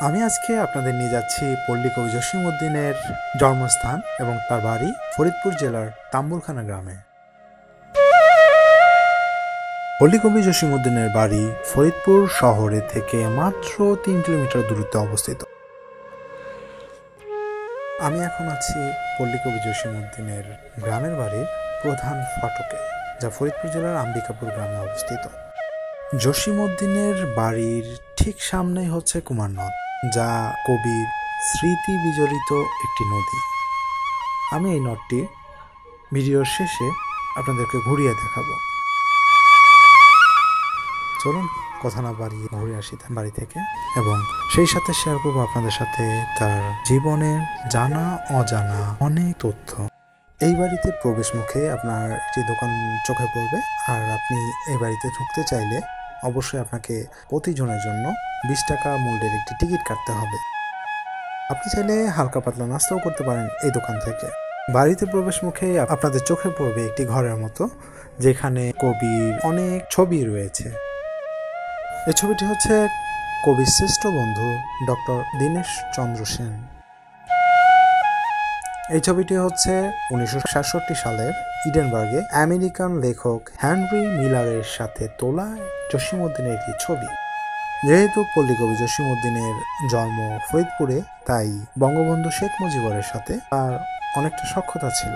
আমি আজকে আপনাদের নিয়ে যাচ্ছি পল্লী কবি জসীমউদ্দীনের জন্মস্থান এবং তার বাড়ি ফরিদপুর জেলার তাম্বুলখানা গ্রামে। পল্লী কবি জসীমউদ্দীনের বাড়ি ফরিদপুর শহরে থেকে মাত্র ৩ কিলোমিটার দূরত্বে অবস্থিত। আমি এখন আছি পল্লী কবি জসীমউদ্দীনের গ্রামের বাড়ির প্রধান ফটকে, যা ফরিদপুর জেলার আম্বিকাপুর গ্রামে অবস্থিত। জসীমউদ্দীনের বাড়ির ঠিক সামনেই হচ্ছে কুমার নদ, যা কবির স্মৃতি বিজড়িত একটি নদী। আমি এই নদটি ভিডিওর শেষে আপনাদেরকে ঘুরিয়ে দেখাবো। চলুন কথা না বাড়িয়ে ঘুরে আসি বাড়ি থেকে, এবং সেই সাথে শেয়ার করবো আপনাদের সাথে তার জীবনের জানা অজানা অনেক তথ্য। এই বাড়িতে প্রবেশ মুখে আপনার একটি দোকান চোখে পড়বে, আর আপনি এই বাড়িতে ঢুকতে চাইলে অবশ্যই আপনাকে প্রতিজনের জন্য 20 টাকা মূল্যের একটি টিকিট কাটতে হবে। আপনি চাইলে হালকা পাতলা নাস্তাও করতে পারেন এই দোকান থেকে। বাড়িতে প্রবেশ মুখে আপনাদের চোখে পড়বে একটি ঘরের মতো, যেখানে কবির অনেক ছবি রয়েছে। এই ছবিটি হচ্ছে কবির শ্রেষ্ঠ বন্ধু ডক্টর দীনেশ চন্দ্র সেন। এই ছবিটি হচ্ছে 1967 সালের ইডেনবার্গে আমেরিকান লেখক হেনরি মিলারের সাথে তোলা জসীমউদ্দীনের একটি ছবি। যেহেতু পল্লী কবি জসীমউদ্দীনের জন্ম ফরিদপুরে, তাই বঙ্গবন্ধু শেখ মুজিবুরের সাথে তার অনেকটা সখ্যতা ছিল।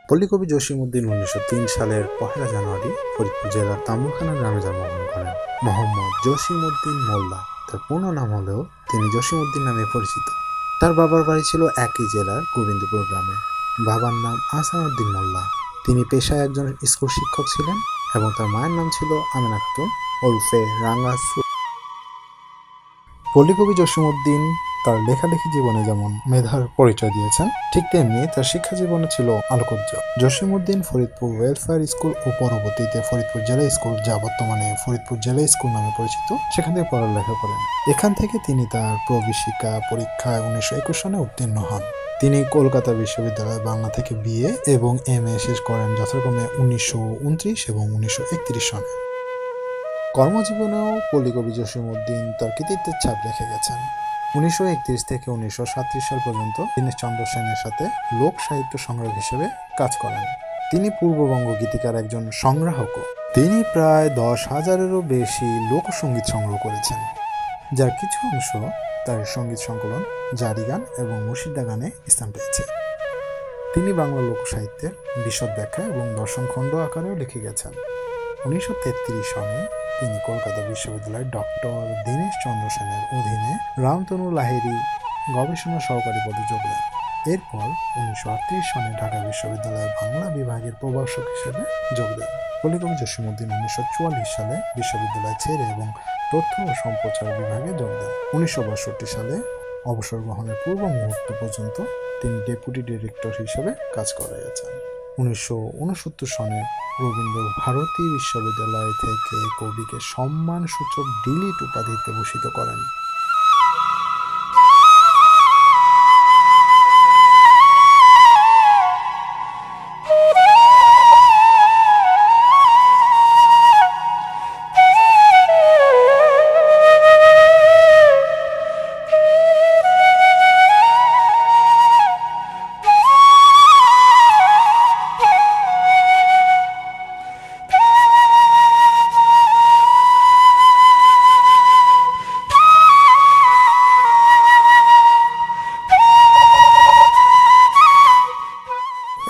পল্লী কবি জসীমউদ্দীন 1903 সালের 1 জানুয়ারি ফরিদপুর জেলার তাম্বুলখানা গ্রামে জন্মগ্রহণ করেন। মোহাম্মদ জসীমউদ্দীন মোল্লা তার পূর্ণ নাম হলেও তিনি জসীমউদ্দীন নামে পরিচিত। তার বাবার বাড়ি ছিল একই জেলার গোবিন্দপুর গ্রামে। বাবার নাম আহসানউদ্দীন মোল্লা। তিনি পেশায় একজন স্কুল শিক্ষক ছিলেন, এবং তার মায়ের নাম ছিল আমেনা খাতুন ওরফে রাঙ্গা। পল্লী কবি জসীমউদ্দীন তার লেখালেখি জীবনে যেমন মেধার পরিচয় দিয়েছেন, ঠিক তেমনি তার শিক্ষা জীবনে ছিল আলোকোজ্জ্বল। জসীমউদ্দীন ফরিদপুর ওয়েলফেয়ার স্কুল ও পরবর্তীতে ফরিদপুর জেলা স্কুল, যা বর্তমানে ফরিদপুর জেলা স্কুল নামে পরিচিত, সেখান থেকে পড়ালেখা করেন। এখান থেকে তিনি তার প্রবেশিকা পরীক্ষায় 1921 সনে উত্তীর্ণ হন। তিনি কলকাতা বিশ্ববিদ্যালয়ে বাংলা থেকে বিএ এবং এমএ শেষ করেন যথাক্রমে 1929 এবং 1931 সনে। কর্মজীবনেও পল্লী কবি জসীমউদ্দীন তার কৃতিত্বের ছাপ রেখে গেছেন। 1931 থেকে 1937 সাল পর্যন্ত দীনেশ চন্দ্র সেনের সাথে লোক সাহিত্য সংগ্রাহক হিসেবে কাজ করেন। তিনি পূর্ববঙ্গ গীতিকার একজন সংগ্রাহকও। তিনি প্রায় 10,000-এরও বেশি লোকসঙ্গীত সংগ্রহ করেছেন, যার কিছু অংশ তার সঙ্গীত সংকলন জারি গান এবং মুর্শিদা গানে স্থান পেয়েছে। তিনি বাংলা লোক সাহিত্যের বিশদ ব্যাখ্যা এবং দর্শন খণ্ড আকারেও লিখে গেছেন। 1933 সনে তিনি কলকাতা বিশ্ববিদ্যালয়ের ডক্টর দীনেশ চন্দ্র সেনের অধীনে রামতনু লাহিড়ী গবেষণা সহকারী পদে যোগ দেন। এরপর 1938 সনে ঢাকা বিশ্ববিদ্যালয়ের বাংলা বিভাগের প্রভাষক হিসেবে যোগ দেন। পল্লী কবি জসীমউদ্দীন 1944 সালে বিশ্ববিদ্যালয় ছেড়ে এবং তথ্য ও সম্প্রচার বিভাগে যোগ দেন। 1962 সালে অবসর গ্রহণের পূর্ব মুহূর্ত পর্যন্ত তিনি ডেপুটি ডিরেক্টর হিসেবে কাজ করে গেছেন। 1969 সনে রবীন্দ্র ভারতী বিশ্ববিদ্যালয় থেকে কবিকে সম্মানসূচক ডিলিট উপাধিতে ভূষিত করেন।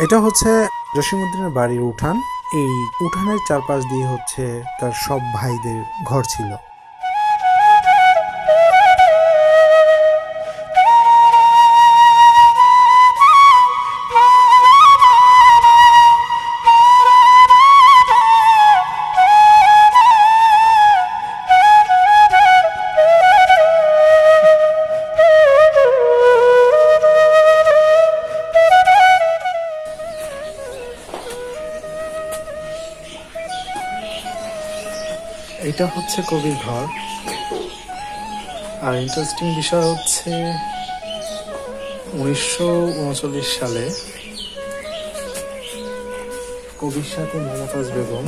এটা হচ্ছে জসীমউদ্দীনের বাড়ির উঠান। এই উঠানের চারপাশ দিয়ে হচ্ছে তার সব ভাইদের ঘর ছিল। এটা হচ্ছে কবির ঘর। আর ইন্টারেস্টিং বিষয় হচ্ছে 1939 সালে কবির সাথে মমতাজ বেগম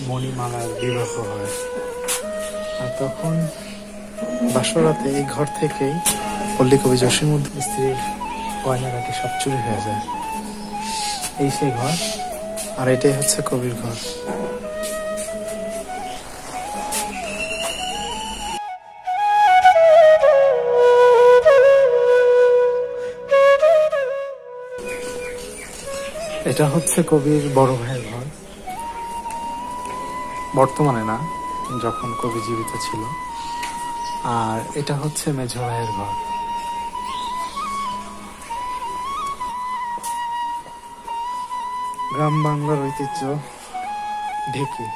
মণিমালার বিবাহ হয়। আর তখন বাসরাতে এই ঘর থেকেই পল্লী কবি জসীমউদ্দীন স্ত্রীর গয়নাগাটি সব চুরি হয়ে যায়। এই সেই ঘর, আর এটাই হচ্ছে কবির ঘর। এটা হচ্ছে কবির বড় ভাইয়ের ঘর, বর্তমানে না, যখন কবি জীবিত ছিল। আর এটা হচ্ছে মেঝো ভাইয়ের ঘর। গ্রাম বাংলার ঐতিহ্য ঢেকি।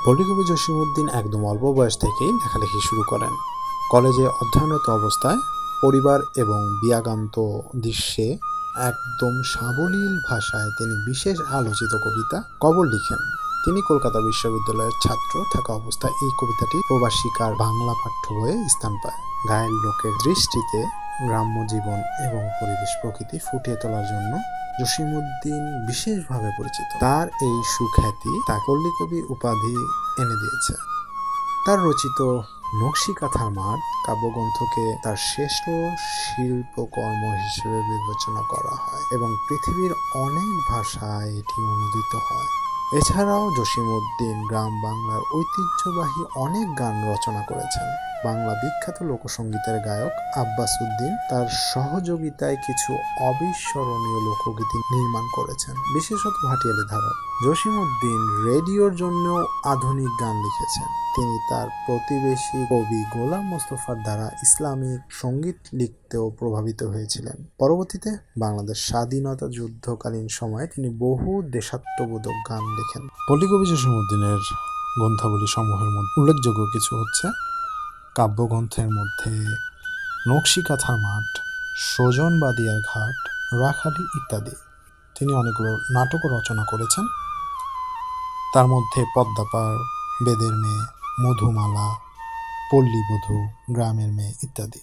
পল্লী কবি জসীমউদ্দীন একদম অল্প বয়স থেকেই লেখালেখি শুরু করেন। কলেজে অধ্যয়নরত অবস্থায় পরিবার এবং বিয়াগান্ত দৃশ্যে একদম সাবলীল ভাষায় তিনি বিশেষ আলোচিত কবিতা কবর লিখেন। তিনি কলকাতা বিশ্ববিদ্যালয়ের ছাত্র থাকা অবস্থায় এই কবিতাটি প্রবাসিকার বাংলা পাঠ্য বইয়ে স্থান পায়। গায়ের লোকের দৃষ্টিতে গ্রাম্য জীবন এবং পরিবেশ প্রকৃতি ফুটিয়ে তোলার জন্য জসীমউদ্দীন বিশেষভাবে পরিচিত। তার এই সুখ্যাতি তার পল্লী কবি উপাধি এনে দিয়েছে। তার রচিত নকশিকাঁথার মাঠ কাব্যগ্রন্থকে তার শ্রেষ্ঠ শিল্পকর্ম হিসেবে বিবেচনা করা হয় এবং পৃথিবীর অনেক ভাষায় এটি অনুদিত হয়। এছাড়াও জসীমউদ্দীন গ্রাম বাংলার ঐতিহ্যবাহী অনেক গান রচনা করেছেন। বাংলা বিখ্যাত লোকসঙ্গীতের গায়ক আব্বাস উদ্দিন তার সহযোগিতায় কিছু অবিস্মরণীয় লোকগীতি নির্মাণ করেছেন, বিশেষত ভাটিয়ালি ধারার। জসীমউদ্দীন রেডিওর জন্য আধুনিক গান লিখেছেন। তিনি তার প্রতিবেশী কবি গোলাম মোস্তফার দ্বারা ইসলামিক সঙ্গীত লিখতেও প্রভাবিত হয়েছিলেন। পরবর্তীতে বাংলাদেশ স্বাধীনতা যুদ্ধকালীন সময়ে তিনি বহু দেশাত্মবোধক গান লেখেন। পল্লী কবি জসীমউদ্দীনের গ্রন্থাবলী সমূহের মধ্যে উল্লেখযোগ্য কিছু হচ্ছে কাব্যগ্রন্থের মধ্যে নকশিকাঁথার মাঠ, সজনবাদিয়ার ঘাট, রাখালি ইত্যাদি। তিনি অনেকগুলো নাটকও রচনা করেছেন, তার মধ্যে পদ্মাপার, বেদের মেয়ে, মধুমালা, পল্লীবধূ, গ্রামের মেয়ে ইত্যাদি।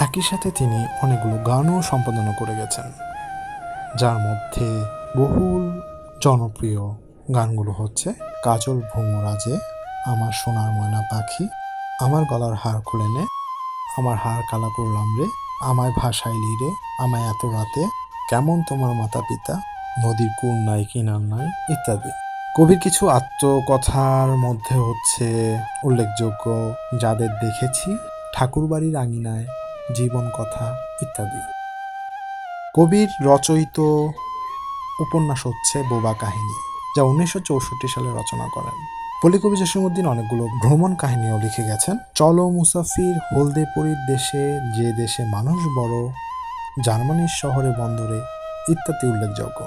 একই সাথে তিনি অনেকগুলো গানও সম্পাদনা করে গেছেন, যার মধ্যে বহুল জনপ্রিয় গানগুলো হচ্ছে কাজল ভ্রমরাজে, আমার সোনার ময়না পাখি, আমার গলার হার খুলে নে, আমার হার কালা করলাম রে, আমায় ভাসাইলি রে, আমায় এত রাতে, কেমন তোমার মাতা পিতা, নদীর কূল নাই কিনার নাই ইত্যাদি। কবির কিছু আত্মকথার মধ্যে হচ্ছে উল্লেখযোগ্য যাদের দেখেছি, ঠাকুরবাড়ির আঙিনায়, জীবন কথা ইত্যাদি। কবির রচয়িত উপন্যাস হচ্ছে বোবা কাহিনী, যা 1964 সালে রচনা করেন। পল্লী কবি জসীমউদ্দীন অনেকগুলো ভ্রমণ কাহিনীও লিখে গেছেন। চলো মুসাফির, হলদেপরির দেশে, যে দেশে মানুষ বড়, জার্মানির শহরে বন্দরে ইত্যাদি উল্লেখযোগ্য।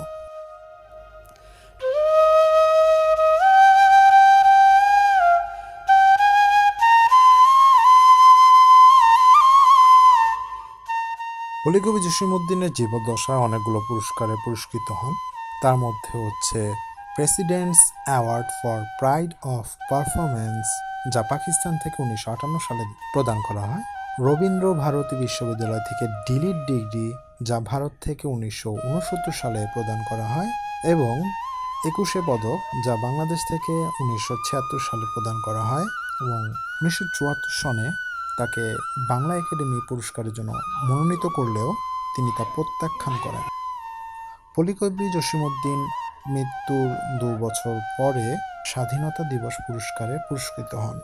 পল্লী কবি জসীমউদ্দীনের জীবদ্দশায় অনেকগুলো পুরস্কারে পুরস্কৃত হন। তার মধ্যে হচ্ছে presidents award for pride of performance, যা পাকিস্তান থেকে 1958 সালে প্রদান করা হয়। রবীন্দ্র ভারতী বিশ্ববিদ্যালয় থেকে ডিলিট ডিগ্রি, যা ভারত থেকে 1969 সালে প্রদান করা হয়, এবং 21 পদক, যা বাংলাদেশ থেকে 1976 সালে প্রদান করা হয়, এবং 1974 সনে তাকে বাংলা একাডেমি পুরস্কারের জন্য মনোনীত করলেও তিনি তা প্রত্যাখ্যান করেন। পল্লীকবি জসিমউদ্দিন মৃত্যুর 2 বছর পরে স্বাধীনতা দিবস পুরস্কারে পুরস্কৃত হন।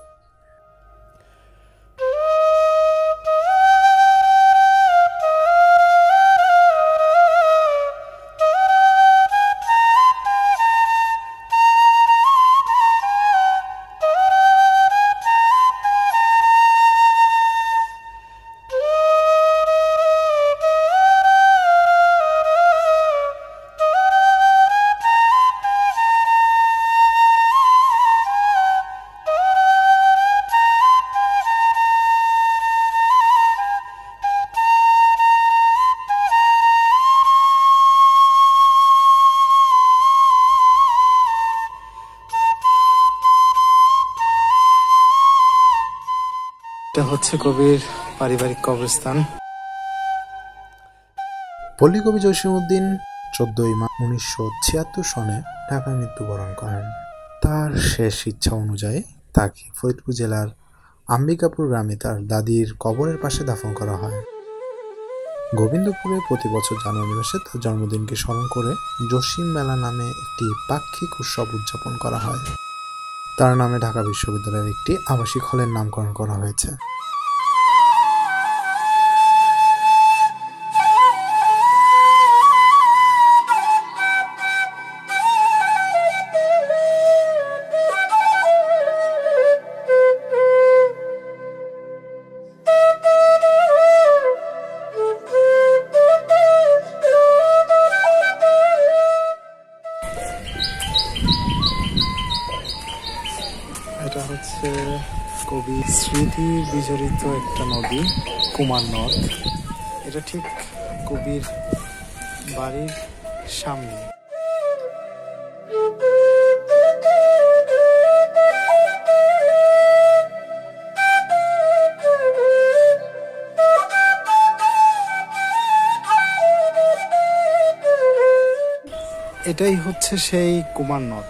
এটা হচ্ছে কবির পারিবারিক কবরস্থান। পল্লীকবি জসিমউদ্দিন 14 মার্চ 1976 সনে ঢাকায় মৃত্যুবরণ করেন। তার শেষ ইচ্ছা অনুযায়ী তাকে ফরিদপুর জেলার আম্বিকাপুর গ্রামে তার দাদির কবরের পাশে দাফন করা হয়। গোবিন্দপুরে প্রতি বছর জানুয়ারি মাসে তার জন্মদিনকে স্মরণ করে জসিম মেলা নামে একটি পাক্ষিক উৎসব উদযাপন করা হয়। তার নামে ঢাকা বিশ্ববিদ্যালয়ের একটি আবাসিক হলের নামকরণ করা হয়েছে। এটা হচ্ছে কবির স্মৃতি বিজড়িত একটা নদী, কুমার নদ। এটা ঠিক কবির বাড়ির সামনে। এটাই হচ্ছে সেই কুমার নদ।